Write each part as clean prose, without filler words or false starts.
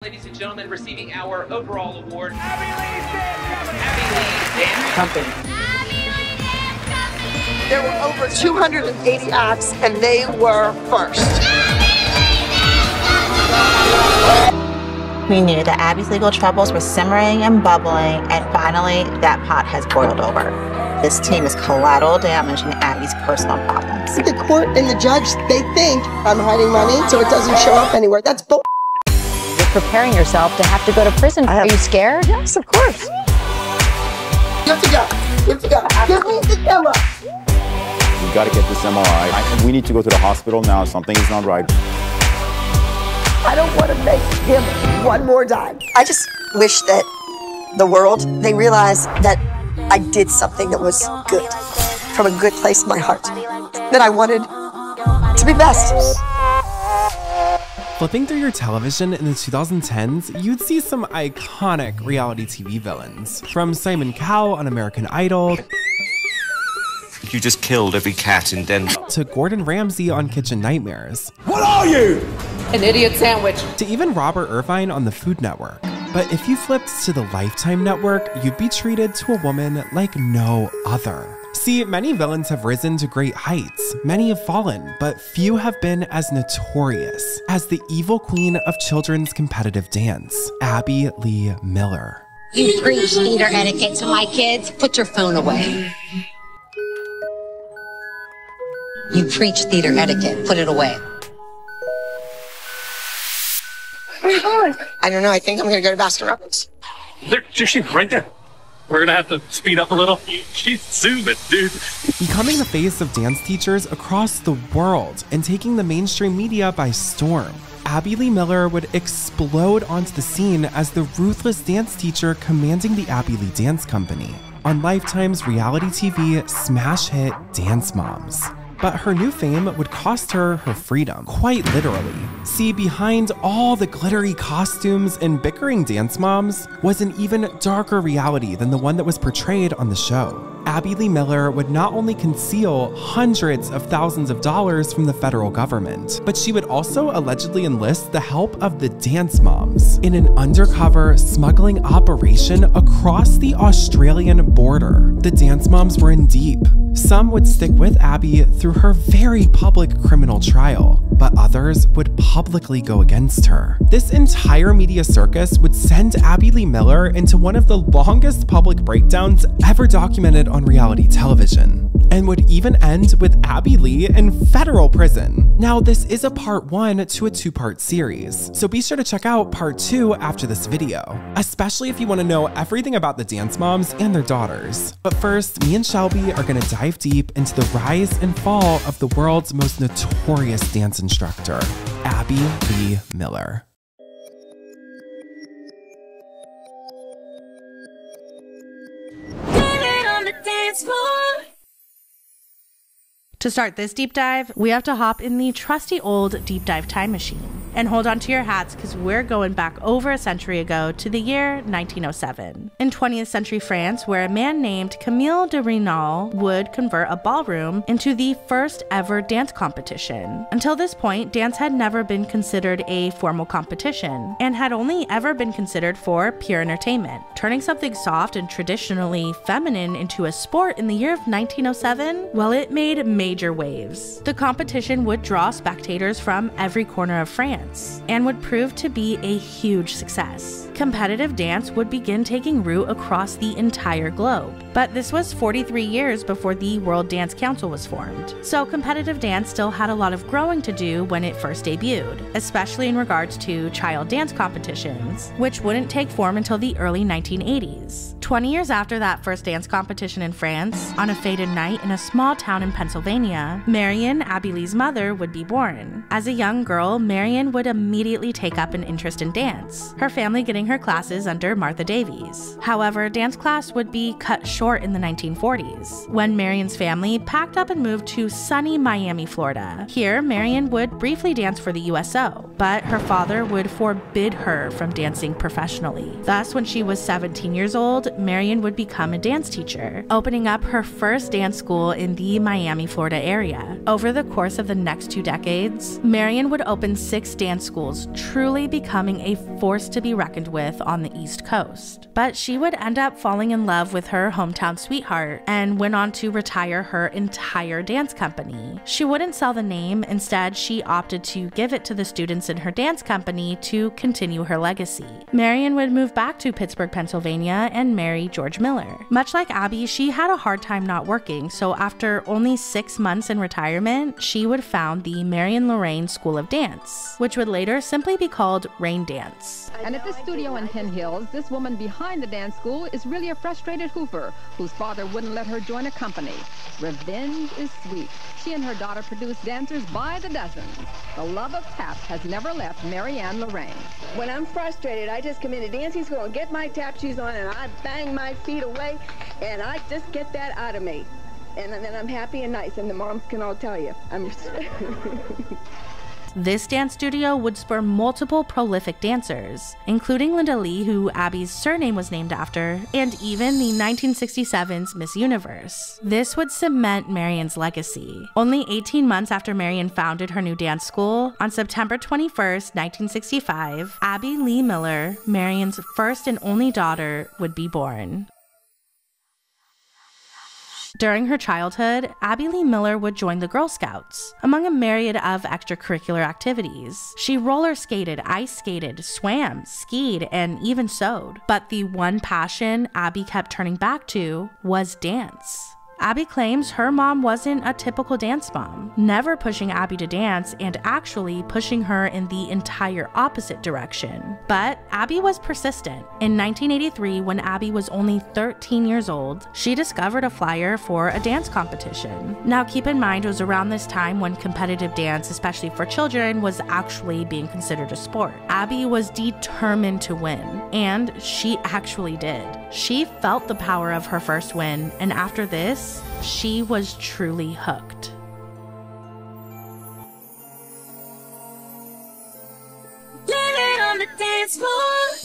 Ladies and gentlemen, receiving our overall award, Abby Lee Dance Company. There were over 280 acts, and they were first. We knew that Abby's legal troubles were simmering and bubbling, and finally, that pot has boiled over. This team is collateral damage in Abby's personal problems. The court and the judge, they think I'm hiding money so it doesn't show up anywhere. That's bull. You're preparing yourself to have to go to prison. Are you scared? Yes, of course. You have to go. You have to go. Give me the camera. We got to get this MRI. We need to go to the hospital now. Something is not right. I don't want to make him one more dime. I just wish that the world, they realize that I did something that was good, from a good place in my heart, that I wanted to be best. Flipping through your television in the 2010s, you'd see some iconic reality TV villains. From Simon Cowell on American Idol, you just killed every cat in Denver, to Gordon Ramsay on Kitchen Nightmares. What are you? An idiot sandwich. To even Robert Irvine on the Food Network. But if you flipped to the Lifetime Network, you'd be treated to a woman like no other. See, many villains have risen to great heights, many have fallen, but few have been as notorious as the evil queen of children's competitive dance, Abby Lee Miller. You preach theater etiquette to my kids, put your phone away. You preach theater etiquette, put it away. Where are you going? I don't know, I think I'm gonna go to Baskin Robbins. She's right there. We're gonna have to speed up a little. She's zooming, dude. Becoming the face of dance teachers across the world and taking the mainstream media by storm, Abby Lee Miller would explode onto the scene as the ruthless dance teacher commanding the Abby Lee Dance Company on Lifetime's reality TV smash hit Dance Moms. But her new fame would cost her her freedom, quite literally. See, behind all the glittery costumes and bickering dance moms was an even darker reality than the one that was portrayed on the show. Abby Lee Miller would not only conceal hundreds of thousands of dollars from the federal government, but she would also allegedly enlist the help of the dance moms in an undercover smuggling operation across the Australian border. The dance moms were in deep. Some would stick with Abby through her very public criminal trial, but others would publicly go against her. This entire media circus would send Abby Lee Miller into one of the longest public breakdowns ever documented on reality television, and would even end with Abby Lee in federal prison. Now, this is a part 1 to a 2-part series, so be sure to check out part 2 after this video, especially if you want to know everything about the dance moms and their daughters. But first, me and Shelby are going to dive deep into the rise and fall of the world's most notorious dance instructor, Abby Lee Miller. To start this deep dive, we have to hop in the trusty old deep dive time machine. And hold on to your hats because we're going back over a century ago to the year 1907. In 20th century France, where a man named Camille de Renal would convert a ballroom into the first ever dance competition. Until this point, dance had never been considered a formal competition and had only ever been considered for pure entertainment. Turning something soft and traditionally feminine into a sport in the year of 1907, well, it made major waves. The competition would draw spectators from every corner of France and would prove to be a huge success. Competitive dance would begin taking root across the entire globe, but this was 43 years before the World Dance Council was formed. So competitive dance still had a lot of growing to do when it first debuted, especially in regards to child dance competitions, which wouldn't take form until the early 1980s. 20 years after that first dance competition in France, on a fated night in a small town in Pennsylvania, Marion, Abby Lee's mother, would be born. As a young girl, Marion would immediately take up an interest in dance, her family getting her classes under Martha Davies. However, dance class would be cut short in the 1940s, when Marion's family packed up and moved to sunny Miami, Florida. Here, Marion would briefly dance for the USO, but her father would forbid her from dancing professionally. Thus, when she was 17 years old, Marion would become a dance teacher, opening up her first dance school in the Miami, Florida area. Over the course of the next 2 decades, Marion would open 6 dance schools, truly becoming a force to be reckoned with on the East Coast. But she would end up falling in love with her hometown sweetheart and went on to retire her entire dance company. She wouldn't sell the name, instead she opted to give it to the students in her dance company to continue her legacy. Marion would move back to Pittsburgh, Pennsylvania and marry George Miller. Much like Abby, she had a hard time not working, so after only 6 months in retirement, she would found the Marion Lorraine School of Dance, which would later simply be called Rain Dance. And at this studio in Penn Hills, this woman behind the dance school is really a frustrated hooper whose father wouldn't let her join a company. Revenge is sweet. She and her daughter produce dancers by the dozens. The love of tap has never left Marianne Lorraine. When I'm frustrated, I just come into dancing school and get my tap shoes on and I bang my feet away and I just get that out of me. And then I'm happy and nice, and the moms can all tell you. This dance studio would spur multiple prolific dancers, including Linda Lee, who Abby's surname was named after, and even the 1967's Miss Universe. This would cement Marion's legacy. Only 18 months after Marion founded her new dance school, on September 21st, 1965, Abby Lee Miller, Marion's first and only daughter, would be born. During her childhood, Abby Lee Miller would join the Girl Scouts, among a myriad of extracurricular activities. She roller skated, ice skated, swam, skied, and even sewed. But the one passion Abby kept turning back to was dance. Abby claims her mom wasn't a typical dance mom, never pushing Abby to dance and actually pushing her in the entire opposite direction. But Abby was persistent. In 1983, when Abby was only 13 years old, she discovered a flyer for a dance competition. Now keep in mind, it was around this time when competitive dance, especially for children, was actually being considered a sport. Abby was determined to win, and she actually did. She felt the power of her first win, and after this, she was truly hooked.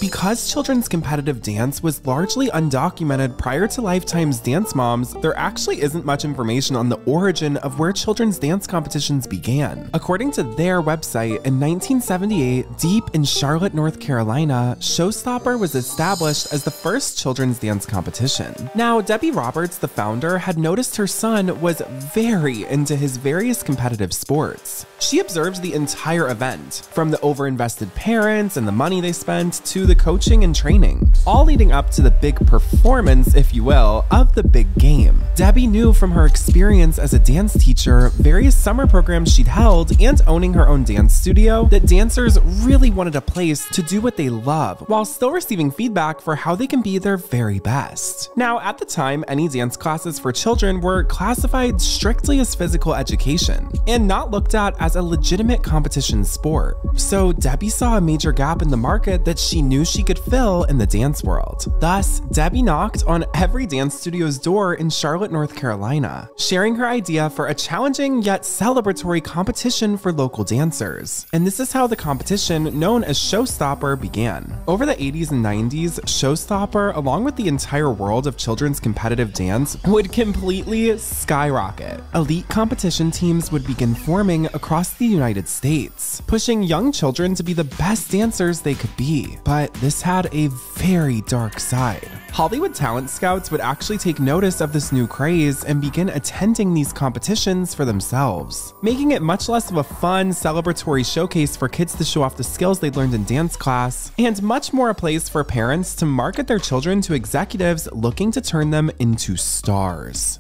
Because children's competitive dance was largely undocumented prior to Lifetime's Dance Moms, there actually isn't much information on the origin of where children's dance competitions began. According to their website, in 1978, deep in Charlotte, North Carolina, Showstopper was established as the first children's dance competition. Now, Debbie Roberts, the founder, had noticed her son was very into his various competitive sports. She observed the entire event, from the overinvested parents and the money they spent to the coaching and training, all leading up to the big performance, if you will, of the big game. Debbie knew from her experience as a dance teacher, various summer programs she'd held, and owning her own dance studio, that dancers really wanted a place to do what they love, while still receiving feedback for how they can be their very best. Now, at the time, any dance classes for children were classified strictly as physical education, and not looked at as a legitimate competition sport. So Debbie saw a major gap in the market that she knew she could fill in the dance world. Thus, Debbie knocked on every dance studio's door in Charlotte, North Carolina, sharing her idea for a challenging yet celebratory competition for local dancers. And this is how the competition, known as Showstopper, began. Over the 80s and 90s, Showstopper, along with the entire world of children's competitive dance, would completely skyrocket. Elite competition teams would begin forming across the United States, pushing young children to be the best dancers they could be. But this had a very dark side. Hollywood talent scouts would actually take notice of this new craze and begin attending these competitions for themselves, making it much less of a fun, celebratory showcase for kids to show off the skills they learned in dance class, and much more a place for parents to market their children to executives looking to turn them into stars.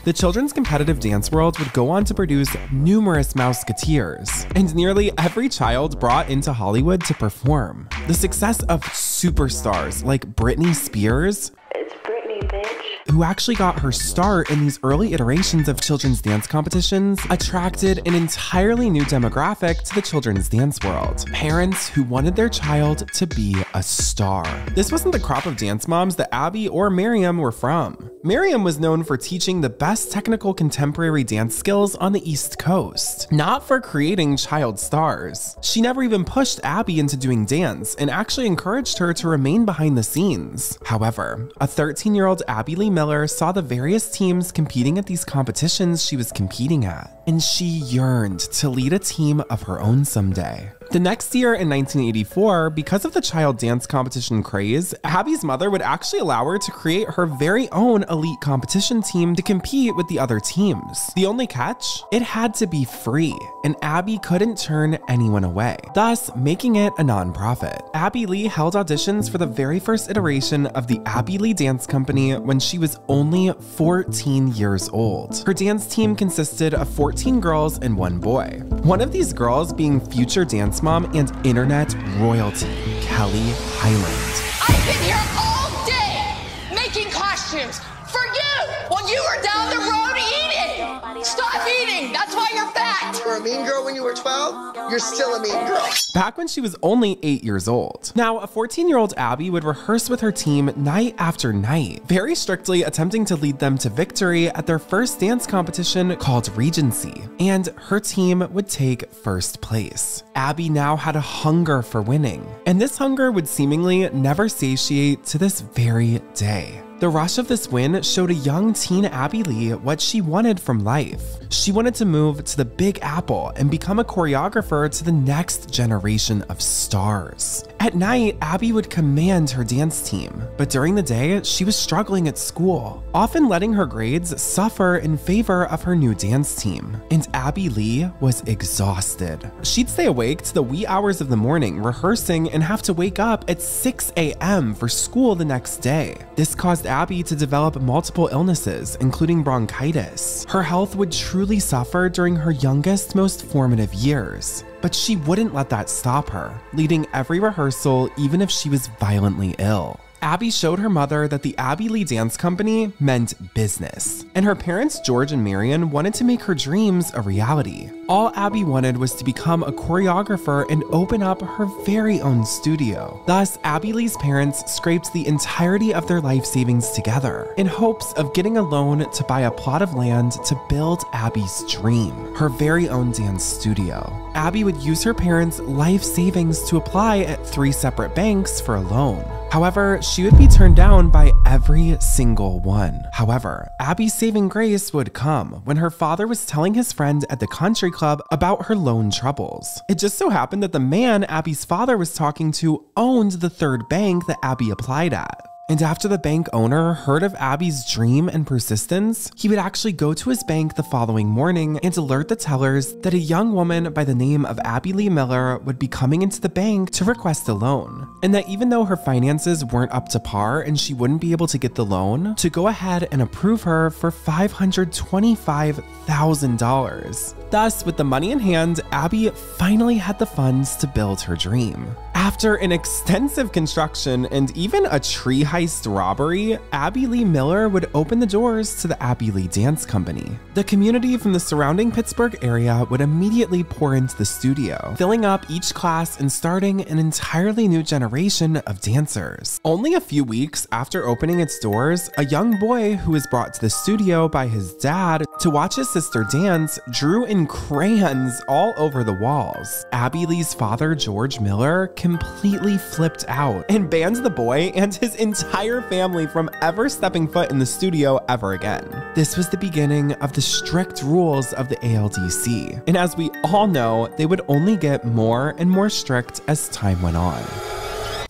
The children's competitive dance world would go on to produce numerous Mouseketeers, and nearly every child brought into Hollywood to perform. The success of superstars like Britney Spears, it's Britney, bitch, who actually got her start in these early iterations of children's dance competitions, attracted an entirely new demographic to the children's dance world: parents who wanted their child to be a star. This wasn't the crop of dance moms that Abby or Miriam were from. Miriam was known for teaching the best technical contemporary dance skills on the East Coast, not for creating child stars. She never even pushed Abby into doing dance and actually encouraged her to remain behind the scenes. However, a 13-year-old Abby Lee Miller saw the various teams competing at these competitions she was competing at, and she yearned to lead a team of her own someday. The next year in 1984, because of the child dance competition craze, Abby's mother would actually allow her to create her very own elite competition team to compete with the other teams. The only catch? It had to be free, and Abby couldn't turn anyone away, thus making it a nonprofit. Abby Lee held auditions for the very first iteration of the Abby Lee Dance Company when she was only 14 years old. Her dance team consisted of 14 girls and 1 boy. One of these girls being future dance mom and internet royalty, Kelly Highland. I've been here all day making costumes for you while you were down the road eating. Stop eating. That's why you're fat. You were a mean girl when you were 12. You're still a mean girl. Back when she was only 8 years old. Now, a 14-year-old Abby would rehearse with her team night after night, very strictly attempting to lead them to victory at their first dance competition called Regency, and her team would take first place. Abby now had a hunger for winning, and this hunger would seemingly never satiate to this very day. The rush of this win showed a young teen Abby Lee what she wanted from life. She wanted to move to the Big Apple and become a choreographer to the next generation of stars. At night, Abby would command her dance team, but during the day, she was struggling at school, often letting her grades suffer in favor of her new dance team. And Abby Lee was exhausted. She'd stay awake to the wee hours of the morning rehearsing and have to wake up at 6 a.m. for school the next day. This caused Abby to develop multiple illnesses, including bronchitis. Her health would truly suffer during her youngest, most formative years. But she wouldn't let that stop her, leading every rehearsal even if she was violently ill. Abby showed her mother that the Abby Lee Dance Company meant business, and her parents George and Marion wanted to make her dreams a reality. All Abby wanted was to become a choreographer and open up her very own studio. Thus, Abby Lee's parents scraped the entirety of their life savings together in hopes of getting a loan to buy a plot of land to build Abby's dream, her very own dance studio. Abby would use her parents' life savings to apply at 3 separate banks for a loan. However, she would be turned down by every single one. However, Abby's saving grace would come when her father was telling his friend at the country club about her loan troubles. It just so happened that the man Abby's father was talking to owned the 3rd bank that Abby applied at. And after the bank owner heard of Abby's dream and persistence, he would actually go to his bank the following morning and alert the tellers that a young woman by the name of Abby Lee Miller would be coming into the bank to request a loan. And that even though her finances weren't up to par and she wouldn't be able to get the loan, to go ahead and approve her for $525,000. Thus, with the money in hand, Abby finally had the funds to build her dream. After an extensive construction and even a tree heist robbery, Abby Lee Miller would open the doors to the Abby Lee Dance Company. The community from the surrounding Pittsburgh area would immediately pour into the studio, filling up each class and starting an entirely new generation of dancers. Only a few weeks after opening its doors, a young boy who was brought to the studio by his dad to watch his sister dance drew in crayons all over the walls. Abby Lee's father, George Miller, completely flipped out and banned the boy and his entire family from ever stepping foot in the studio ever again. This was the beginning of the strict rules of the ALDC, and as we all know, they would only get more and more strict as time went on.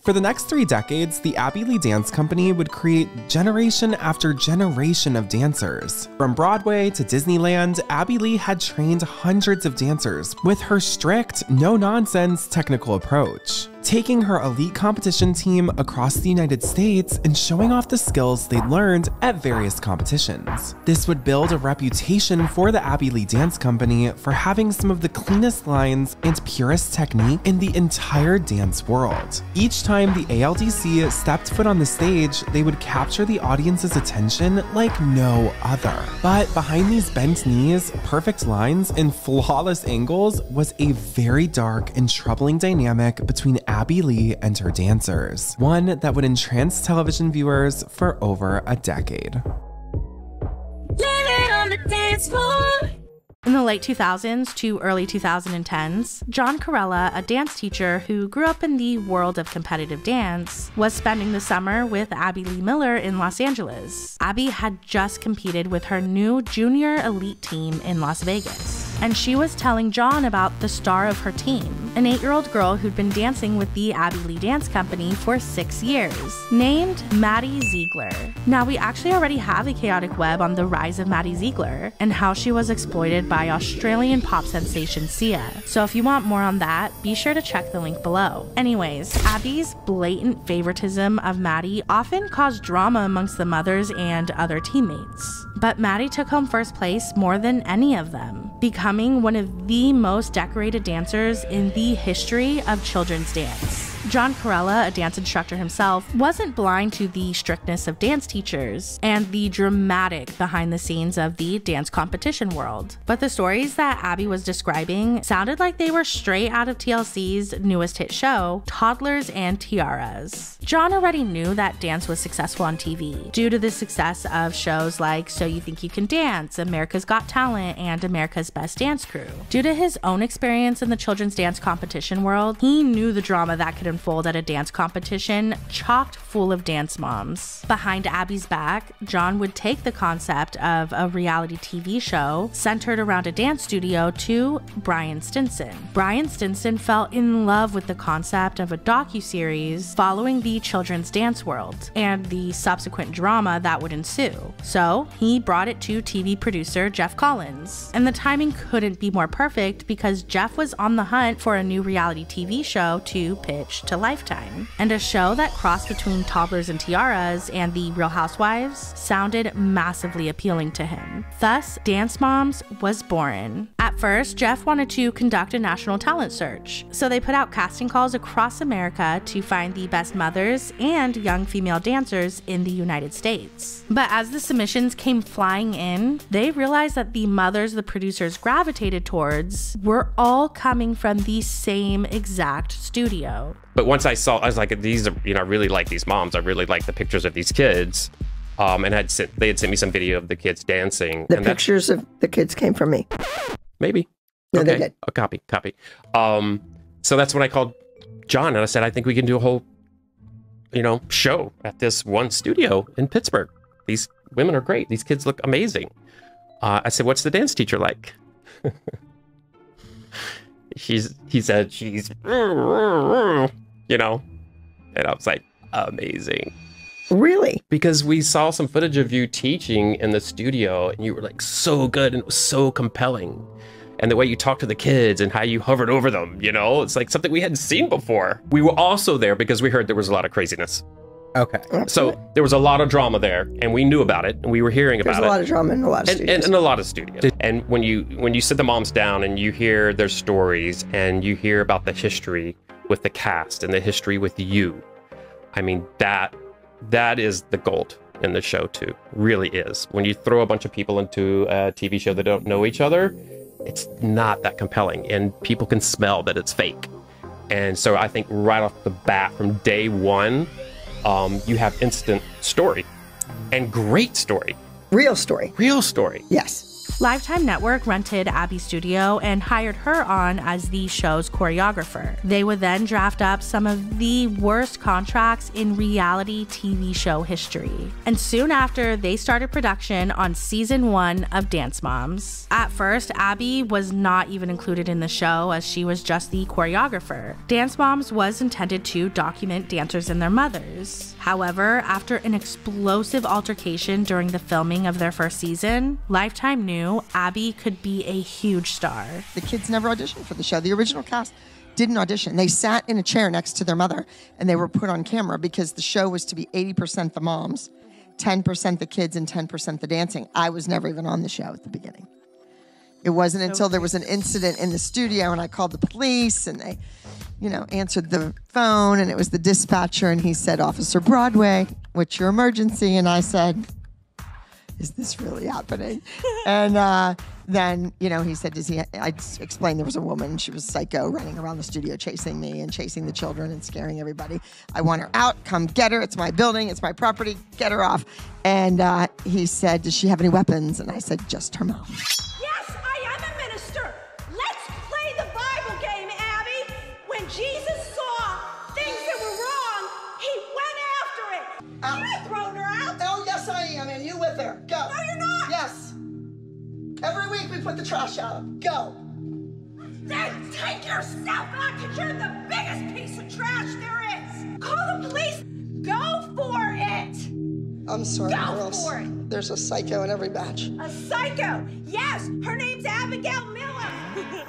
For the next 3 decades, the Abby Lee Dance Company would create generation after generation of dancers. From Broadway to Disneyland, Abby Lee had trained hundreds of dancers with her strict, no-nonsense technical approach. taking her elite competition team across the United States and showing off the skills they'd learned at various competitions. This would build a reputation for the Abby Lee Dance Company for having some of the cleanest lines and purest technique in the entire dance world. Each time the ALDC stepped foot on the stage, they would capture the audience's attention like no other. But behind these bent knees, perfect lines, and flawless angles was a very dark and troubling dynamic between Abby Lee and her dancers, one that would entrance television viewers for over a decade. Living on the dance floor. In the late 2000s to early 2010s, John Corella, a dance teacher who grew up in the world of competitive dance, was spending the summer with Abby Lee Miller in Los Angeles. Abby had just competed with her new junior elite team in Las Vegas, and she was telling John about the star of her team, an 8-year-old girl who'd been dancing with the Abby Lee Dance Company for 6 years, named Maddie Ziegler. Now, we actually already have a chaotic web on the rise of Maddie Ziegler and how she was exploited by Australian pop sensation Sia. So if you want more on that, be sure to check the link below. Anyways, Abby's blatant favoritism of Maddie often caused drama amongst the mothers and other teammates. But Maddie took home first place more than any of them, becoming one of the most decorated dancers in the history of children's dance. John Corella, a dance instructor himself, wasn't blind to the strictness of dance teachers and the dramatic behind the scenes of the dance competition world. But the stories that Abby was describing sounded like they were straight out of TLC's newest hit show, Toddlers and Tiaras. John already knew that dance was successful on TV due to the success of shows like So You Think You Can Dance, America's Got Talent, and America's Best Dance Crew. Due to his own experience in the children's dance competition world, he knew the drama that could unfold at a dance competition chocked full of dance moms. Behind Abby's back, John would take the concept of a reality TV show centered around a dance studio to Brian Stinson. Brian Stinson fell in love with the concept of a docuseries following the children's dance world and the subsequent drama that would ensue. So he brought it to TV producer Jeff Collins. And the timing couldn't be more perfect because Jeff was on the hunt for a new reality TV show to pitch to Lifetime. And a show that crossed between Toddlers and Tiaras and the Real Housewives sounded massively appealing to him. Thus, Dance Moms was born. At first, Jeff wanted to conduct a national talent search, so they put out casting calls across America to find the best mothers and young female dancers in the United States. But as the submissions came flying in, they realized that the mothers the producers gravitated towards were all coming from the same exact studio. But once I saw, I was like, these are, I really like these moms. I really like the pictures of these kids. And they had sent me some video of the kids dancing. The pictures of the kids came from me. Maybe. No, okay. they did. A copy. So that's when I called John and I said, I think we can do a whole, show at this one studio in Pittsburgh. These women are great. These kids look amazing. I said, what's the dance teacher like? He said she's, and I was like, amazing. Really? Because we saw some footage of you teaching in the studio and you were like so good and it was so compelling. And the way you talked to the kids and how you hovered over them, it's like something we hadn't seen before. We were also there because we heard there was a lot of craziness. Okay. So there was a lot of drama there and we knew about it and we were hearing about it. There's a lot of drama in a lot of studios. And a lot of studios. And when you sit the moms down and you hear their stories and you hear about the history with the cast and the history with you, I mean, that is the gold in the show too, really is. When you throw a bunch of people into a TV show that don't know each other, it's not that compelling and people can smell that it's fake. And so I think right off the bat from day one, you have instant story and great story. Real story. Real story. Yes. Lifetime Network rented Abby's studio and hired her on as the show's choreographer. They would then draft up some of the worst contracts in reality TV show history. And soon after, they started production on season 1 of Dance Moms. At first, Abby was not even included in the show as she was just the choreographer. Dance Moms was intended to document dancers and their mothers. However, after an explosive altercation during the filming of their first season, Lifetime knew Abby could be a huge star. The kids never auditioned for the show. The original cast didn't audition. They sat in a chair next to their mother, and they were put on camera because the show was to be 80% the moms, 10% the kids, and 10% the dancing. I was never even on the show at the beginning. It wasn't until there was an incident in the studio, and I called the police, and they, answered the phone, and it was the dispatcher, and he said, "Officer Broadway, what's your emergency?" And I said, "Is this really happening?" And then, he said, I explained there was a woman, she was psycho, running around the studio chasing me and chasing the children and scaring everybody. I want her out, come get her, it's my building, it's my property, get her off. And he said, "Does she have any weapons?" And I said, "Just her mom." Yes, I am a minister. Let's play the Bible game, Abby. When Jesus saw things that were wrong, he went after it. You're not throwing her out. Oh, yes, I am. And you with her. Go. No, you're not. Yes. Every week we put the trash out. Go. Then take yourself out, because you're the biggest piece of trash there is. Call the police. Go for it. I'm sorry, Go girls. for it. There's a psycho in every batch. A psycho. Yes, her name's Abigail Miller.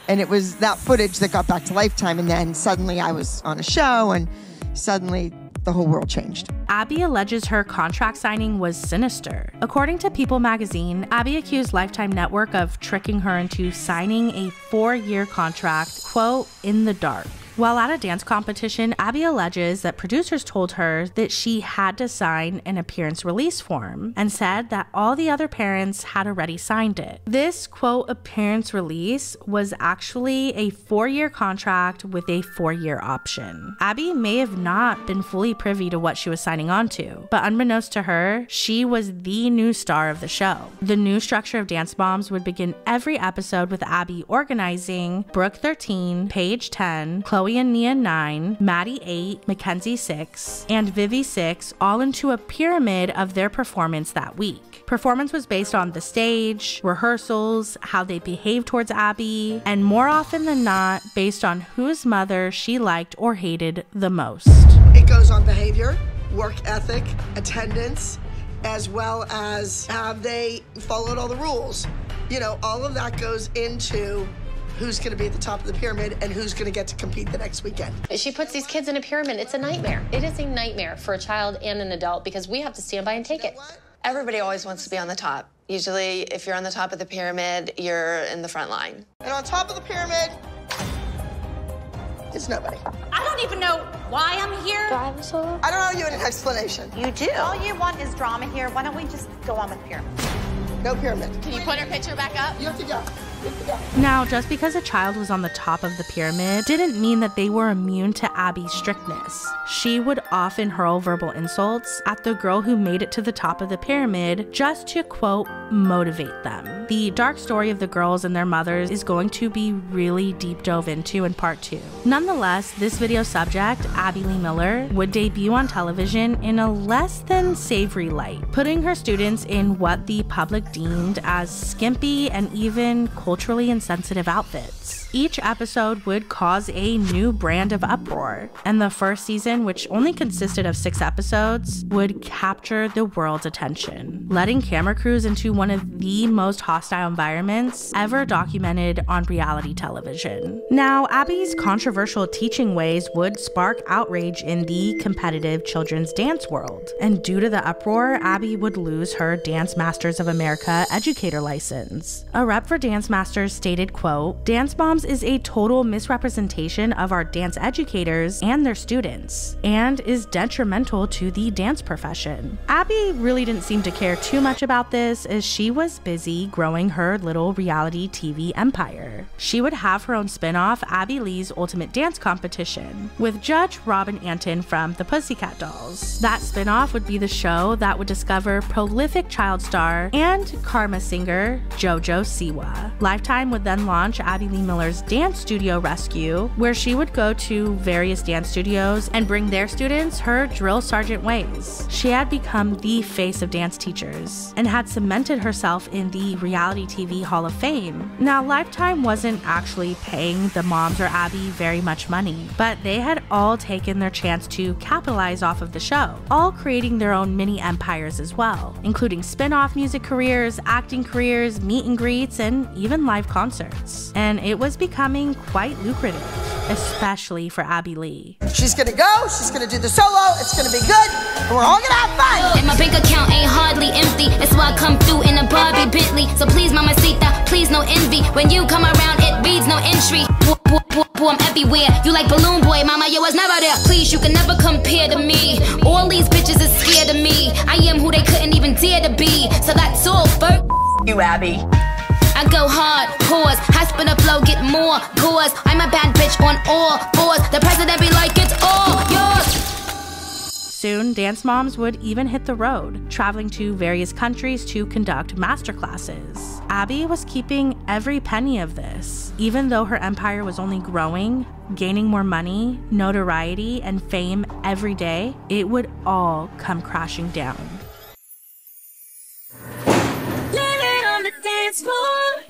And it was that footage that got back to Lifetime, and then suddenly I was on a show, and suddenly the whole world changed. Abby alleges her contract signing was sinister. According to People magazine, Abby accused Lifetime Network of tricking her into signing a 4-year contract, quote, in the dark. While at a dance competition, Abby alleges that producers told her that she had to sign an appearance release form and said that all the other parents had already signed it. This, quote, appearance release was actually a 4-year contract with a 4-year option. Abby may have not been fully privy to what she was signing on to, but unbeknownst to her, she was the new star of the show. The new structure of Dance Moms would begin every episode with Abby organizing Brooke 13, Paige 10, Chloe and Nia 9, Maddie 8, Mackenzie 6, and Vivi 6 all into a pyramid of their performance that week. Performance was based on the stage, rehearsals, how they behaved towards Abby, and more often than not, based on whose mother she liked or hated the most. It goes on behavior, work ethic, attendance, as well as have they followed all the rules. All of that goes into who's going to be at the top of the pyramid and who's going to get to compete the next weekend. She puts these kids in a pyramid. It's a nightmare. It is a nightmare for a child and an adult because we have to stand by and take it. Everybody always wants to be on the top. Usually, if you're on the top of the pyramid, you're in the front line. And on top of the pyramid is nobody. I don't even know why I'm here. I don't owe you an explanation. You do. All you want is drama here. Why don't we just go on with pyramid? No pyramid. Can you put her picture back up? You have to go. Now, just because a child was on the top of the pyramid didn't mean that they were immune to Abby's strictness. She would often hurl verbal insults at the girl who made it to the top of the pyramid just to, quote, motivate them. The dark story of the girls and their mothers is going to be really deep dove into in part 2. Nonetheless, this video subject, Abby Lee Miller, would debut on television in a less than savory light, putting her students in what the public deemed as skimpy and even culturally insensitive outfits. Each episode would cause a new brand of uproar, and the first season, which only consisted of 6 episodes, would capture the world's attention, letting camera crews into one of the most hostile environments ever documented on reality television. Now, Abby's controversial teaching ways would spark outrage in the competitive children's dance world, and due to the uproar, Abby would lose her Dance Masters of America educator license. A rep for Dance Masters stated, quote, "Dance Moms is a total misrepresentation of our dance educators and their students, and is detrimental to the dance profession." Abby really didn't seem to care too much about this, as she was busy growing her little reality TV empire. She would have her own spin-off, Abby Lee's Ultimate Dance Competition, with Judge Robin Anton from the Pussycat Dolls. That spin-off would be the show that would discover prolific child star and karma singer JoJo Siwa. Lifetime would then launch Abby Lee Miller's Dance Studio Rescue, where she would go to various dance studios and bring their students her drill sergeant ways. She had become the face of dance teachers and had cemented herself in the Reality TV Hall of Fame. Now, Lifetime wasn't actually paying the moms or Abby very much money, but they had all taken their chance to capitalize off of the show, all creating their own mini empires as well, including spin-off music careers, acting careers, meet and greets, and even live concerts. And it was becoming quite lucrative, especially for Abby Lee. She's gonna go, she's gonna do the solo, it's gonna be good, and we're all gonna have fun. And my bank account ain't hardly empty, that's why I come through in a Barbie Bentley. So please, mamacita, please no envy. When you come around, it reads no entry. I'm everywhere. You like Balloon Boy, mama, you was never there. Please, you can never compare to me. All these bitches is scared of me. I am who they couldn't even dare to be. So that's all for you, Abby. I go hard, pause, high spin a flow, get more cause. I'm a bad bitch on all fours. The president be like, it's all yours. Soon, dance moms would even hit the road, traveling to various countries to conduct masterclasses. Abby was keeping every penny of this. Even though her empire was only growing, gaining more money, notoriety, and fame every day, it would all come crashing down.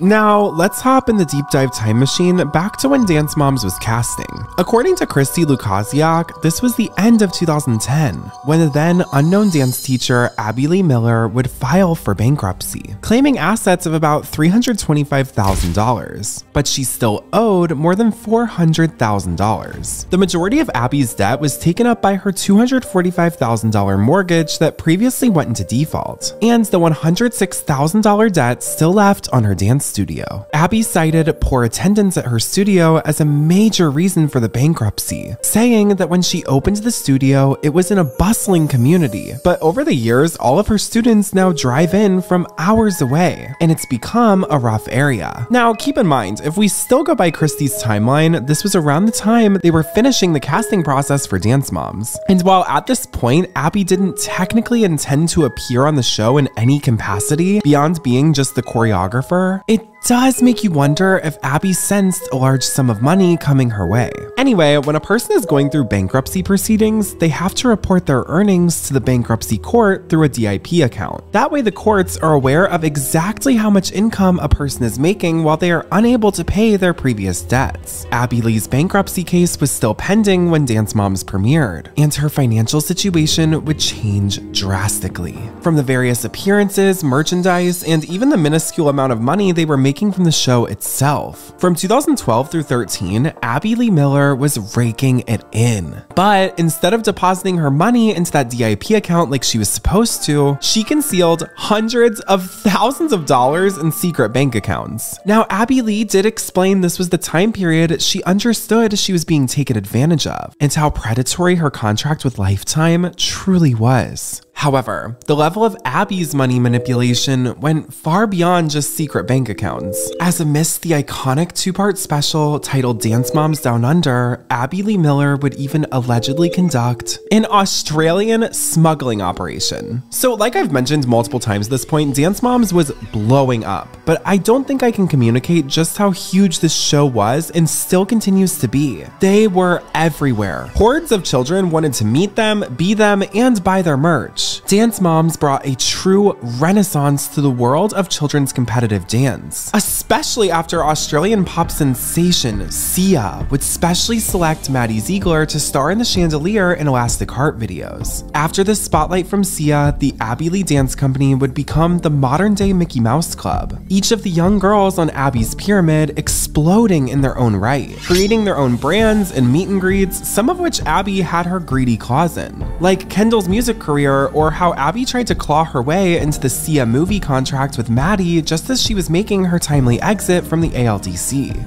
Now, let's hop in the deep dive time machine back to when Dance Moms was casting. According to Christy Lukasiak, this was the end of 2010, when the then unknown dance teacher Abby Lee Miller would file for bankruptcy, claiming assets of about $325,000, but she still owed more than $400,000. The majority of Abby's debt was taken up by her $245,000 mortgage that previously went into default, and the $106,000 debt still left on her dance studio. Abby cited poor attendance at her studio as a major reason for the bankruptcy, saying that when she opened the studio, it was in a bustling community, but over the years, all of her students now drive in from hours away, and it's become a rough area. Now, keep in mind, if we still go by Christy's timeline, this was around the time they were finishing the casting process for Dance Moms. And while at this point, Abby didn't technically intend to appear on the show in any capacity beyond being just the choreographer, it does make you wonder if Abby sensed a large sum of money coming her way. Anyway, when a person is going through bankruptcy proceedings, they have to report their earnings to the bankruptcy court through a DIP account. That way the courts are aware of exactly how much income a person is making while they are unable to pay their previous debts. Abby Lee's bankruptcy case was still pending when Dance Moms premiered, and her financial situation would change drastically. From the various appearances, merchandise, and even the minuscule amount of money they were making from the show itself. From 2012 through 13, Abby Lee Miller was raking it in. But instead of depositing her money into that DIP account like she was supposed to, she concealed hundreds of thousands of dollars in secret bank accounts. Now, Abby Lee did explain this was the time period she understood she was being taken advantage of, and how predatory her contract with Lifetime truly was. However, the level of Abby's money manipulation went far beyond just secret bank accounts. As amidst the iconic two-part special titled Dance Moms Down Under, Abby Lee Miller would even allegedly conduct an Australian smuggling operation. So like I've mentioned multiple times at this point, Dance Moms was blowing up, but I don't think I can communicate just how huge this show was and still continues to be. They were everywhere. Hordes of children wanted to meet them, be them, and buy their merch. Dance Moms brought a true renaissance to the world of children's competitive dance, especially after Australian pop sensation Sia would specially select Maddie Ziegler to star in the Chandelier and Elastic Heart videos. After the spotlight from Sia, the Abby Lee Dance Company would become the modern-day Mickey Mouse Club, each of the young girls on Abby's pyramid exploding in their own right, creating their own brands and meet and greets, some of which Abby had her greedy claws in, like Kendall's music career, or how Abby tried to claw her way into the Sia movie contract with Maddie just as she was making her timely exit from the ALDC.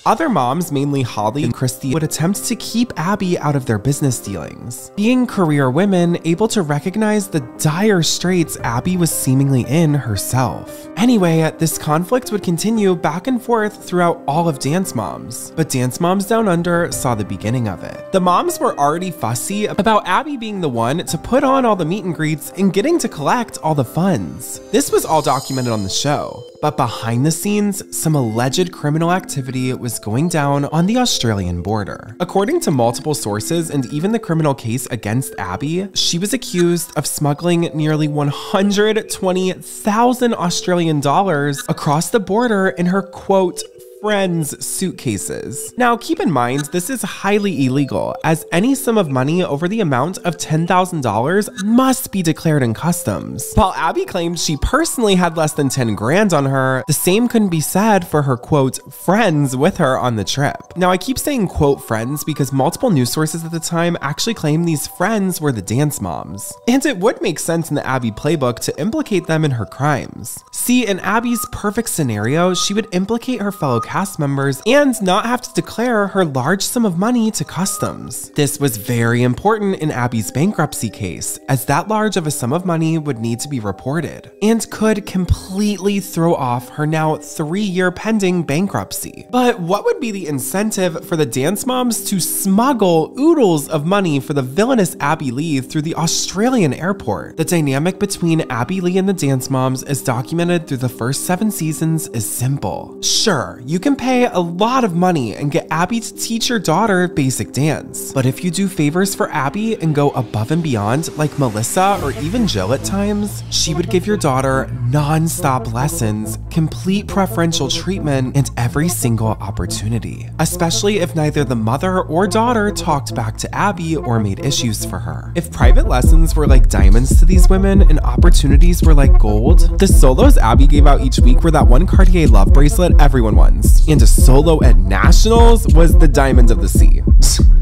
Other moms, mainly Holly and Christy, would attempt to keep Abby out of their business dealings, being career women able to recognize the dire straits Abby was seemingly in herself. Anyway, this conflict would continue back and forth throughout all of Dance Moms, but Dance Moms Down Under saw the beginning of it. The moms were already fussy about Abby being the one to put on all the meet and greets and getting to collect all the funds. This was all documented on the show. But behind the scenes, some alleged criminal activity was going down on the Australian border. According to multiple sources and even the criminal case against Abby, she was accused of smuggling nearly 120,000 Australian dollars across the border in her, quote, friends' suitcases. Now, keep in mind, this is highly illegal, as any sum of money over the amount of $10,000 must be declared in customs. While Abby claimed she personally had less than 10 grand on her, the same couldn't be said for her, quote, friends with her on the trip. Now, I keep saying, quote, friends because multiple news sources at the time actually claimed these friends were the dance moms. And it would make sense in the Abby playbook to implicate them in her crimes. See, in Abby's perfect scenario, she would implicate her fellow cast members and not have to declare her large sum of money to customs. This was very important in Abby's bankruptcy case, as that large of a sum of money would need to be reported and could completely throw off her now 3-year pending bankruptcy. But what would be the incentive for the dance moms to smuggle oodles of money for the villainous Abby Lee through the Australian airport? The dynamic between Abby Lee and the dance moms, as documented through the first 7 seasons, is simple. Sure, you can pay a lot of money and get Abby to teach your daughter basic dance. But if you do favors for Abby and go above and beyond, like Melissa or even Jill at times, she would give your daughter non-stop lessons, complete preferential treatment, and every single opportunity. Especially if neither the mother or daughter talked back to Abby or made issues for her. If private lessons were like diamonds to these women and opportunities were like gold, the solos Abby gave out each week were that one Cartier love bracelet everyone wants. And a solo at nationals was the diamond of the sea.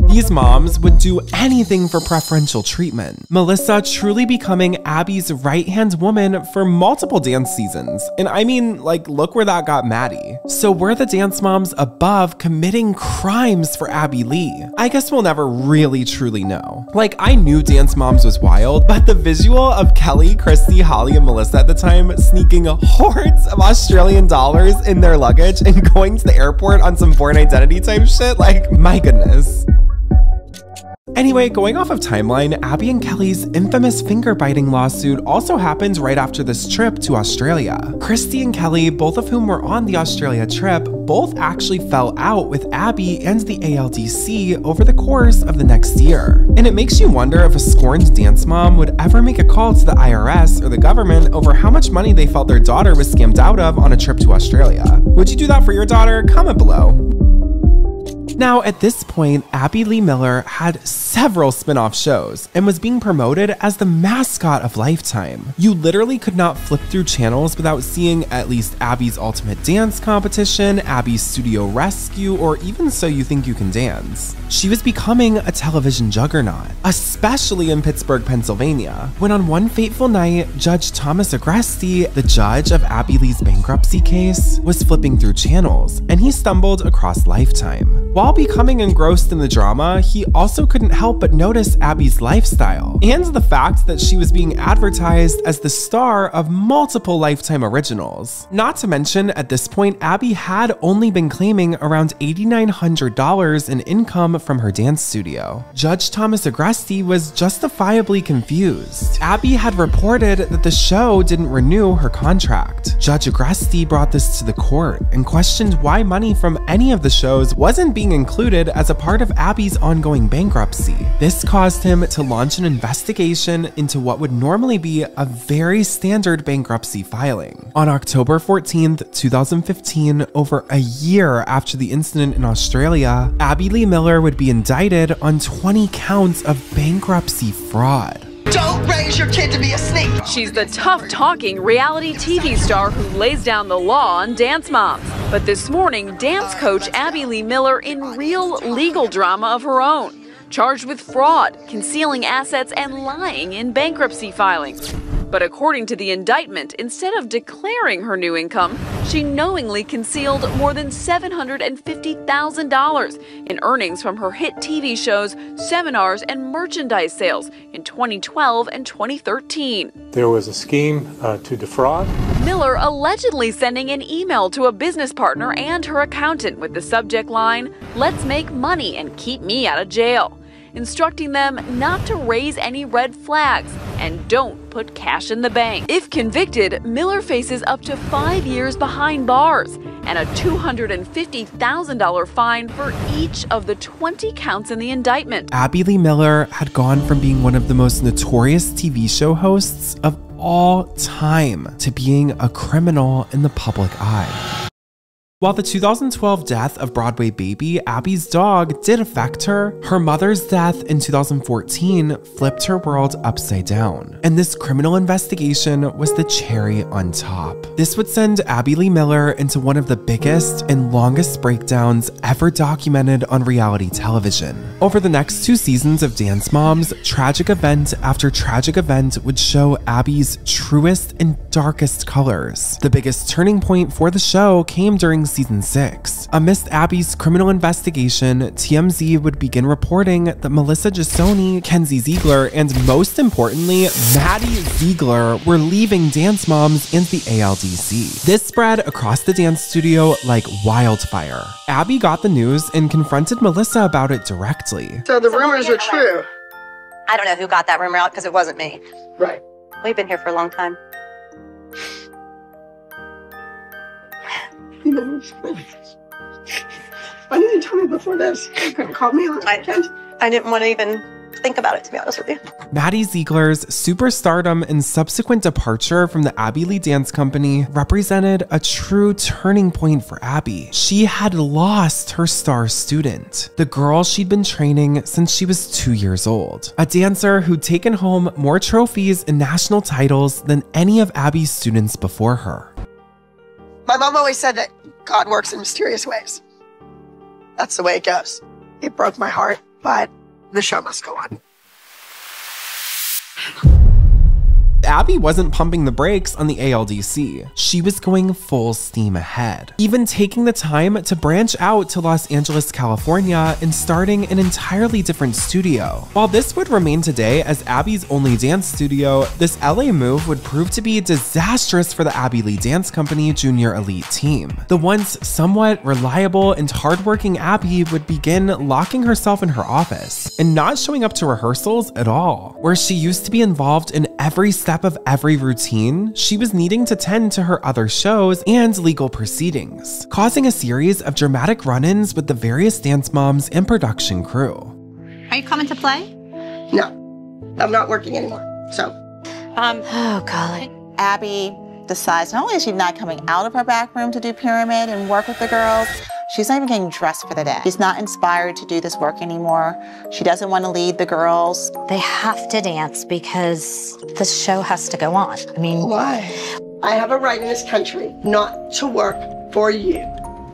These moms would do anything for preferential treatment. Melissa truly becoming Abby's right-hand woman for multiple dance seasons. And I mean, like, look where that got Maddie. So were the dance moms above committing crimes for Abby Lee? I guess we'll never really truly know. Like, I knew Dance Moms was wild, but the visual of Kelly, Christy, Holly, and Melissa at the time sneaking hordes of Australian dollars in their luggage and going to the airport on some Born Identity type shit, like, my goodness. Anyway, going off of timeline, Abby and Kelly's infamous finger-biting lawsuit also happened right after this trip to Australia. Christy and Kelly, both of whom were on the Australia trip, both actually fell out with Abby and the ALDC over the course of the next year. And it makes you wonder if a scorned dance mom would ever make a call to the IRS or the government over how much money they felt their daughter was scammed out of on a trip to Australia. Would you do that for your daughter? Comment below. Now, at this point, Abby Lee Miller had several spin-off shows and was being promoted as the mascot of Lifetime. You literally could not flip through channels without seeing at least Abby's Ultimate Dance Competition, Abby's Studio Rescue, or even So You Think You Can Dance. She was becoming a television juggernaut, especially in Pittsburgh, Pennsylvania, when on one fateful night, Judge Thomas Agresti, the judge of Abby Lee's bankruptcy case, was flipping through channels, and he stumbled across Lifetime. While becoming engrossed in the drama, he also couldn't help but notice Abby's lifestyle, and the fact that she was being advertised as the star of multiple Lifetime originals. Not to mention, at this point, Abby had only been claiming around $8,900 in income from her dance studio. Judge Thomas Agresti was justifiably confused. Abby had reported that the show didn't renew her contract. Judge Agresti brought this to the court and questioned why money from any of the shows wasn't being included as a part of Abby's ongoing bankruptcy. This caused him to launch an investigation into what would normally be a very standard bankruptcy filing. On October 14th, 2015, over a year after the incident in Australia, Abby Lee Miller would be indicted on 20 counts of bankruptcy fraud. Don't raise your kid to be a snake. She's the tough-talking reality TV star who lays down the law on Dance Moms. But this morning, dance coach Abby Lee Miller in real legal drama of her own, charged with fraud, concealing assets, and lying in bankruptcy filings. But according to the indictment, instead of declaring her new income, she knowingly concealed more than $750,000 in earnings from her hit TV shows, seminars, and merchandise sales in 2012 and 2013. There was a scheme to defraud. Miller allegedly sending an email to a business partner and her accountant with the subject line, "Let's make money and keep me out of jail." instructing them not to raise any red flags and don't put cash in the bank. If convicted, Miller faces up to 5 years behind bars and a $250,000 fine for each of the 20 counts in the indictment. Abby Lee Miller had gone from being one of the most notorious TV show hosts of all time to being a criminal in the public eye. While the 2012 death of Broadway baby Abby's dog did affect her, her mother's death in 2014 flipped her world upside down. And this criminal investigation was the cherry on top. This would send Abby Lee Miller into one of the biggest and longest breakdowns ever documented on reality television. Over the next 2 seasons of Dance Moms, tragic event after tragic event would show Abby's truest and darkest colors. The biggest turning point for the show came during season 6. Amidst Abby's criminal investigation, TMZ would begin reporting that Melissa Gisoni, Kenzie Ziegler, and most importantly, Maddie Ziegler were leaving Dance Moms and the ALDC. This spread across the dance studio like wildfire. Abby got the news and confronted Melissa about it directly. So the rumors are true. I don't know who got that rumor out because it wasn't me. Right. We've been here for a long time. Why didn't you tell me before this? You couldn't call me on the weekend. I didn't want to even think about it, to be honest with you. Maddie Ziegler's superstardom and subsequent departure from the Abby Lee Dance Company represented a true turning point for Abby. She had lost her star student, the girl she'd been training since she was 2 years old, a dancer who'd taken home more trophies and national titles than any of Abby's students before her. My mom always said that God works in mysterious ways. That's the way it goes. It broke my heart, but the show must go on. Abby wasn't pumping the brakes on the ALDC. She was going full steam ahead, even taking the time to branch out to Los Angeles, California, and starting an entirely different studio. While this would remain today as Abby's only dance studio, this LA move would prove to be disastrous for the Abby Lee Dance Company Junior Elite team. The once somewhat reliable and hardworking Abby would begin locking herself in her office and not showing up to rehearsals at all. Where she used to be involved in every step of every routine, she was needing to tend to her other shows and legal proceedings, causing a series of dramatic run-ins with the various Dance Moms and production crew. Are you coming to play? No, I'm not working anymore, so. Oh, golly. Abby decides not only is she not coming out of her back room to do pyramid and work with the girls, she's not even getting dressed for the day. She's not inspired to do this work anymore. She doesn't want to lead the girls. They have to dance because the show has to go on. I mean, why? I have a right in this country not to work for you.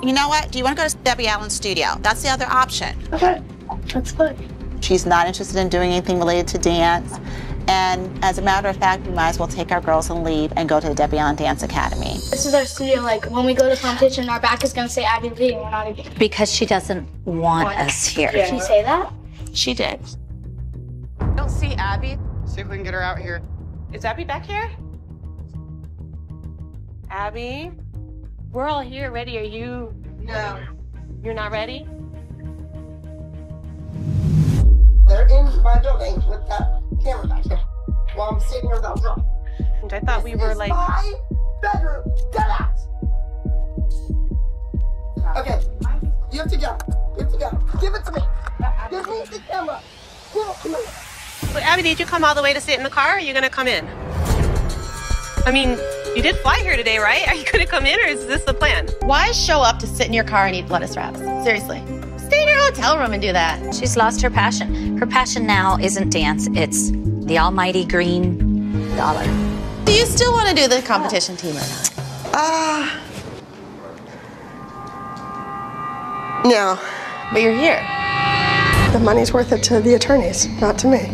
You know what? Do you want to go to Debbie Allen's studio? That's the other option. Okay, that's fine. She's not interested in doing anything related to dance. And as a matter of fact, we might as well take our girls and leave and go to the Debbie Allen Dance Academy. This is our studio. Like, when we go to competition, our back is going to say Abby Lee, and we're not even. because she doesn't want us here. Did she say that? She did. I don't see Abby. See if we can get her out here. Is Abby back here? Abby? We're all here ready. Are you? No. You're not ready? They're in my building with that camera back there while I'm sitting here with that girl. I thought we were like. My bedroom, deadass. Okay, you have to go. You have to go. Give it to me. Give me the camera. Give it to me. Wait, Abby, did you come all the way to sit in the car? Or are you gonna come in? I mean, you did fly here today, right? Are you gonna come in, or is this the plan? Why show up to sit in your car and eat lettuce wraps? Seriously. Stay in your hotel room and do that. She's lost her passion. Her passion now isn't dance, it's the almighty green dollar. Do you still want to do the competition team or not? No. But you're here. The money's worth it to the attorneys, not to me.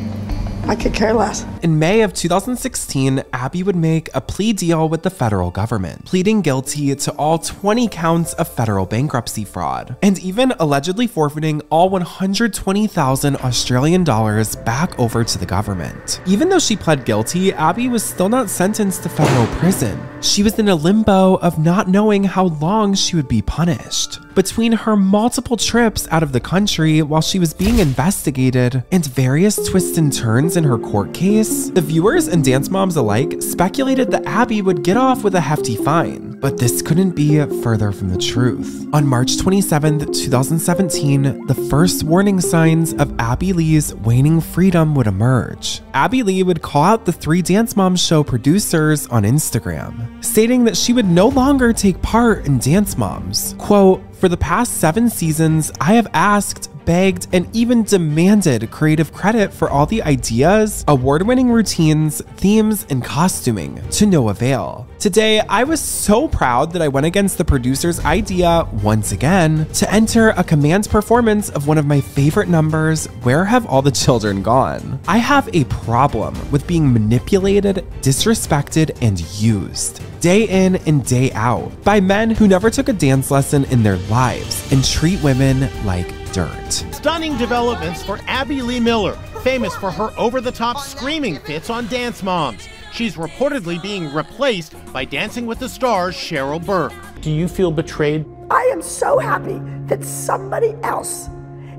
I could care less. In May of 2016, Abby would make a plea deal with the federal government, pleading guilty to all 20 counts of federal bankruptcy fraud, and even allegedly forfeiting all 120,000 Australian dollars back over to the government. Even though she pled guilty, Abby was still not sentenced to federal prison. She was in a limbo of not knowing how long she would be punished. Between her multiple trips out of the country while she was being investigated and various twists and turns in her court case, the viewers and dance moms alike speculated that Abby would get off with a hefty fine. But this couldn't be further from the truth. On March 27, 2017, the first warning signs of Abby Lee's waning freedom would emerge. Abby Lee would call out the 3 Dance Moms show producers on Instagram, stating that she would no longer take part in Dance Moms. Quote, "For the past 7 seasons, I have asked, begged, and even demanded creative credit for all the ideas, award-winning routines, themes, and costuming, to no avail. Today, I was so proud that I went against the producer's idea, once again, to enter a command performance of one of my favorite numbers, Where Have All the Children Gone? I have a problem with being manipulated, disrespected, and used, day in and day out, by men who never took a dance lesson in their lives and treat women like dirt." Stunning developments for Abby Lee Miller, famous for her over-the-top screaming fits on Dance Moms. She's reportedly being replaced by Dancing with the Stars' Cheryl Burke. Do you feel betrayed? I am so happy that somebody else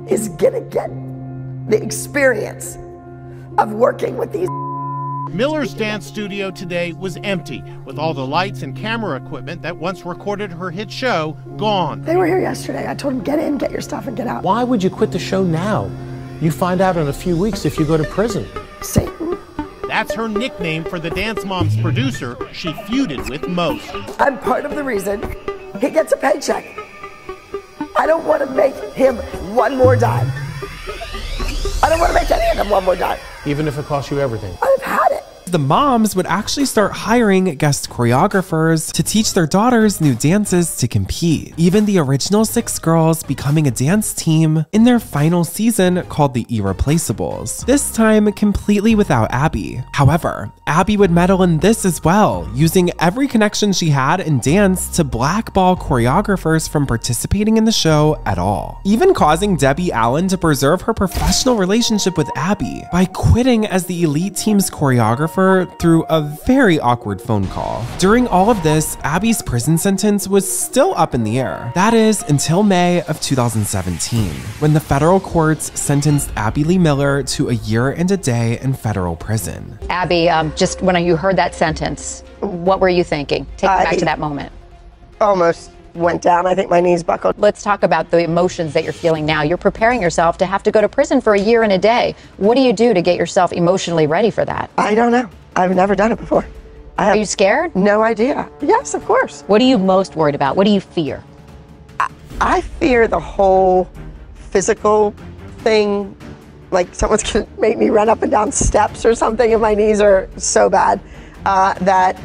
is gonna get the experience of working with these. Miller's dance studio today was empty, with all the lights and camera equipment that once recorded her hit show gone. They were here yesterday. I told them, get in, get your stuff, and get out. Why would you quit the show now? You find out in a few weeks if you go to prison. Satan. That's her nickname for the Dance Moms producer she feuded with most. I'm part of the reason he gets a paycheck. I don't want to make him one more dime. I don't want to make any of them one more dime. Even if it costs you everything. I've had it. The moms would actually start hiring guest choreographers to teach their daughters new dances to compete. Even the original 6 girls becoming a dance team in their final season called the Irreplaceables, this time completely without Abby. However, Abby would meddle in this as well, using every connection she had in dance to blackball choreographers from participating in the show at all, even causing Debbie Allen to preserve her professional relationship with Abby by quitting as the elite team's choreographer through a very awkward phone call. During all of this, Abby's prison sentence was still up in the air. That is, until May of 2017, when the federal courts sentenced Abby Lee Miller to a year and a day in federal prison. Abby, just when you heard that sentence, what were you thinking? Take me back to that moment. Almost went down. I think my knees buckled. Let's talk about the emotions that you're feeling now. You're preparing yourself to have to go to prison for a year and a day. What do you do to get yourself emotionally ready for that? I don't know. I've never done it before. Are you scared? No idea. Yes, of course. What are you most worried about? What do you fear? I fear the whole physical thing, like someone's gonna make me run up and down steps or something if my knees are so bad that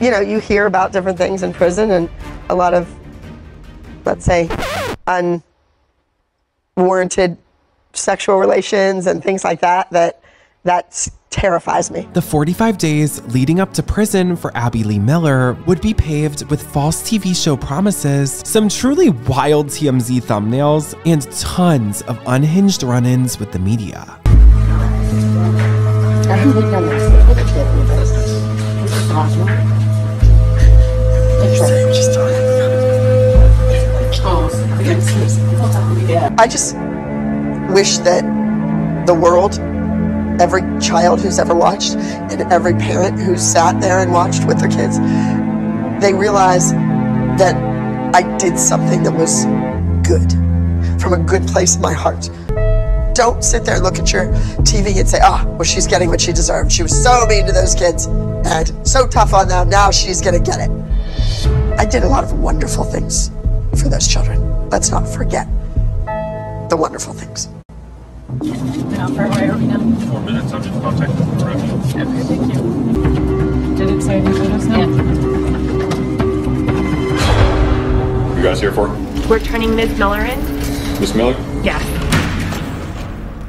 you know, you hear about different things in prison and a lot of, let's say, unwarranted sexual relations and things like that, that terrifies me. The 45 days leading up to prison for Abby Lee Miller would be paved with false TV show promises, some truly wild TMZ thumbnails, and tons of unhinged run-ins with the media. I just wish that the world, every child who's ever watched and every parent who's sat there and watched with their kids, they realize that I did something that was good, from a good place in my heart. Don't sit there and look at your TV and say, well, she's getting what she deserved. She was so mean to those kids and so tough on them. Now she's gonna get it. I did a lot of wonderful things for those children. Let's not forget the wonderful things. How far away are we now? 4 minutes. I'm just contacting the room. Okay, thank you. Did it say any photos now? You guys here for? We're turning Ms. Miller in. Miss Miller? Yes.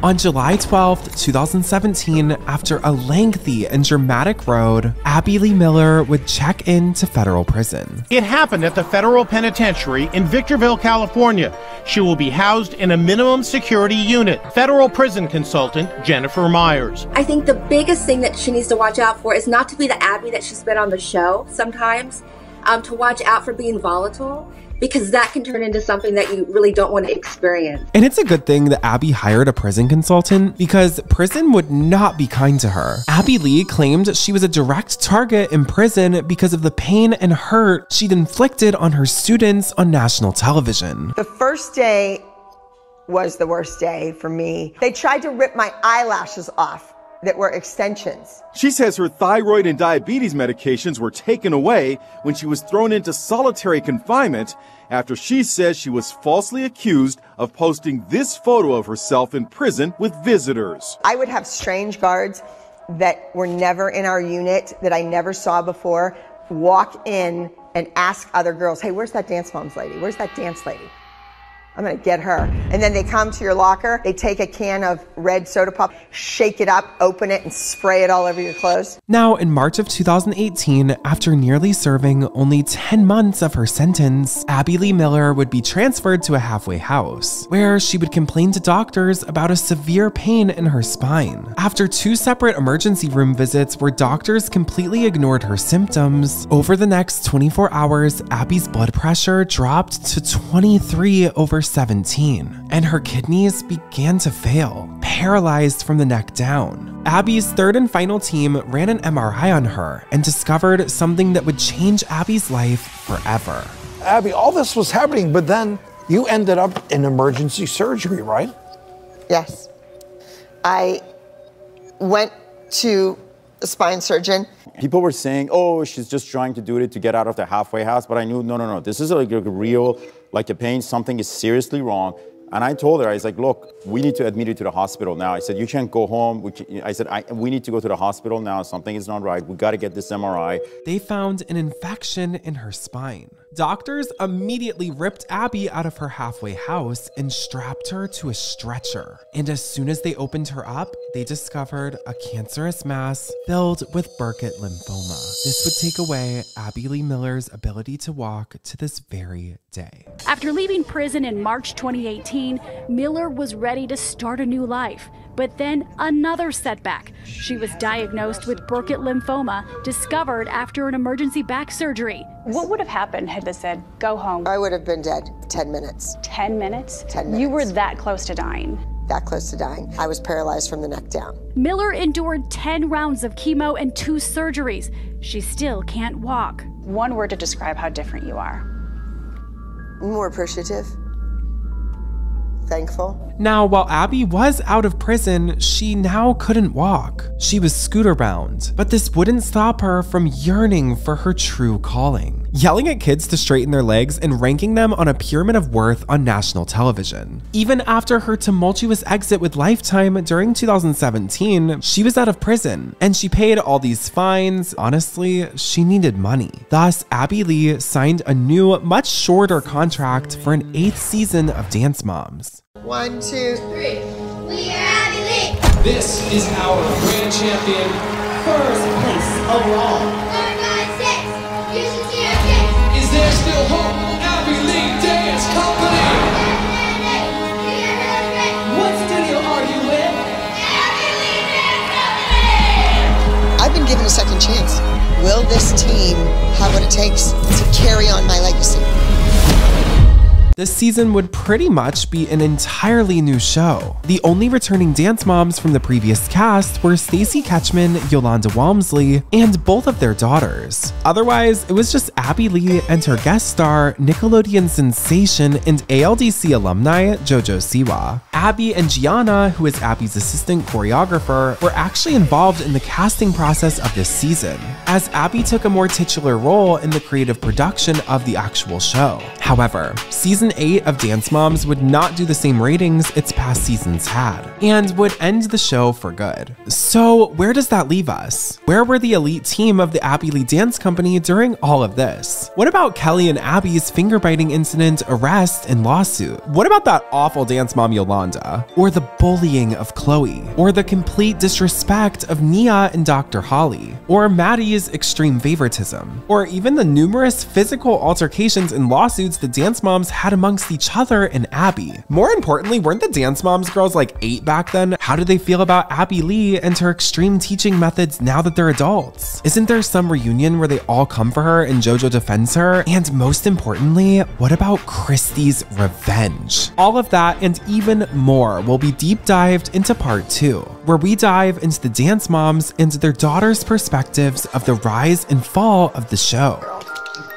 On July 12th, 2017, after a lengthy and dramatic road, Abby Lee Miller would check into federal prison. It happened at the federal penitentiary in Victorville, California. She will be housed in a minimum security unit. Federal prison consultant Jennifer Myers. I think the biggest thing that she needs to watch out for is not to be the Abby that she's been on the show sometimes, to watch out for being volatile, because that can turn into something that you really don't want to experience. And it's a good thing that Abby hired a prison consultant, because prison would not be kind to her. Abby Lee claimed she was a direct target in prison because of the pain and hurt she'd inflicted on her students on national television. The first day was the worst day for me. They tried to rip my eyelashes off that were extensions. She says her thyroid and diabetes medications were taken away when she was thrown into solitary confinement after she says she was falsely accused of posting this photo of herself in prison with visitors. I would have strange guards that were never in our unit, that I never saw before, walk in and ask other girls, hey, where's that dance moms lady? Where's that dance lady? I'm gonna get her. And then they come to your locker, they take a can of red soda pop, shake it up, open it, and spray it all over your clothes. Now, in March of 2018, after nearly serving only 10 months of her sentence, Abby Lee Miller would be transferred to a halfway house, where she would complain to doctors about a severe pain in her spine. After 2 separate emergency room visits where doctors completely ignored her symptoms, over the next 24 hours, Abby's blood pressure dropped to 23/17, and her kidneys began to fail, paralyzed from the neck down. Abby's third and final team ran an MRI on her and discovered something that would change Abby's life forever. Abby, all this was happening, but then you ended up in emergency surgery, right? Yes. I went to a spine surgeon. People were saying, oh, she's just trying to do it to get out of the halfway house. But I knew, no. This is like a real, like a pain. Something is seriously wrong. And I told her, I was like, look, we need to admit you to the hospital now. I said, you can't go home. We need to go to the hospital now. Something is not right. We got to get this MRI. They found an infection in her spine. Doctors immediately ripped Abby out of her halfway house and strapped her to a stretcher. And as soon as they opened her up, they discovered a cancerous mass filled with Burkitt lymphoma. This would take away Abby Lee Miller's ability to walk to this very day. After leaving prison in March 2018, Miller was ready to start a new life. But then another setback. She was diagnosed with Burkitt lymphoma, discovered after an emergency back surgery. What would have happened had they said, go home? I would have been dead 10 minutes. 10 minutes? 10 minutes. You were that close to dying. That close to dying. I was paralyzed from the neck down. Miller endured 10 rounds of chemo and 2 surgeries. She still can't walk. One word to describe how different you are. More appreciative. Thankful. Now, while Abby was out of prison, she now couldn't walk. She was scooter bound, but this wouldn't stop her from yearning for her true calling. Yelling at kids to straighten their legs and ranking them on a pyramid of worth on national television. Even after her tumultuous exit with Lifetime during 2017, she was out of prison, and she paid all these fines. Honestly, she needed money. Thus, Abby Lee signed a new, much shorter contract for an 8th season of Dance Moms. 1, 2, 3. We are Abby Lee. This is our grand champion, first place overall. 4, 5, 6. You should see our kids. Is there still hope? Abby Lee Dance Company. What studio are you in? Abby Lee Dance Company. I've been given a second chance. Will this team have what it takes to carry on my legacy? This season would pretty much be an entirely new show. The only returning dance moms from the previous cast were Stacey Ketchman, Yolanda Walmsley, and both of their daughters. Otherwise, it was just Abby Lee and her guest star, Nickelodeon sensation and ALDC alumni, JoJo Siwa. Abby and Gianna, who is Abby's assistant choreographer, were actually involved in the casting process of this season, as Abby took a more titular role in the creative production of the actual show. However, Season 8 of Dance Moms would not do the same ratings its past seasons had, and would end the show for good. So where does that leave us? Where were the elite team of the Abby Lee Dance Company during all of this? What about Kelly and Abby's finger-biting incident, arrest, and lawsuit? What about that awful dance mom Yolanda? Or the bullying of Chloe? Or the complete disrespect of Nia and Dr. Holly? Or Maddie's extreme favoritism? Or even the numerous physical altercations and lawsuits the Dance Moms had amongst each other and Abby. More importantly, weren't the Dance Moms girls like 8 back then? How do they feel about Abby Lee and her extreme teaching methods now that they're adults? Isn't there some reunion where they all come for her and JoJo defends her? And most importantly, what about Christy's revenge? All of that and even more will be deep dived into part 2, where we dive into the Dance Moms and their daughters' perspectives of the rise and fall of the show.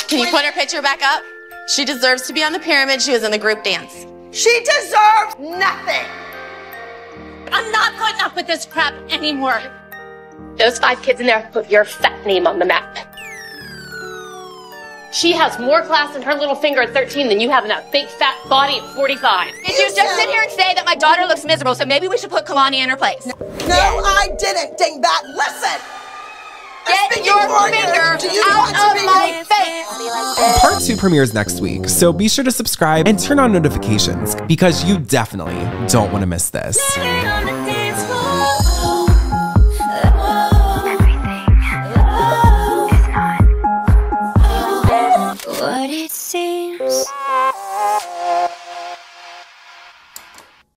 Can you put her picture back up? She deserves to be on the pyramid. She was in the group dance. She deserves nothing. I'm not putting up with this crap anymore. Those 5 kids in there put your fat name on the map. She has more class in her little finger at 13 than you have in that big fat body at 45. Did you just sit here and say that my daughter looks miserable, so maybe we should put Kalani in her place? No, I didn't, dingbat. Listen. Get your finger out of my face! Part 2 premieres next week, so be sure to subscribe and turn on notifications because you definitely don't want to miss this.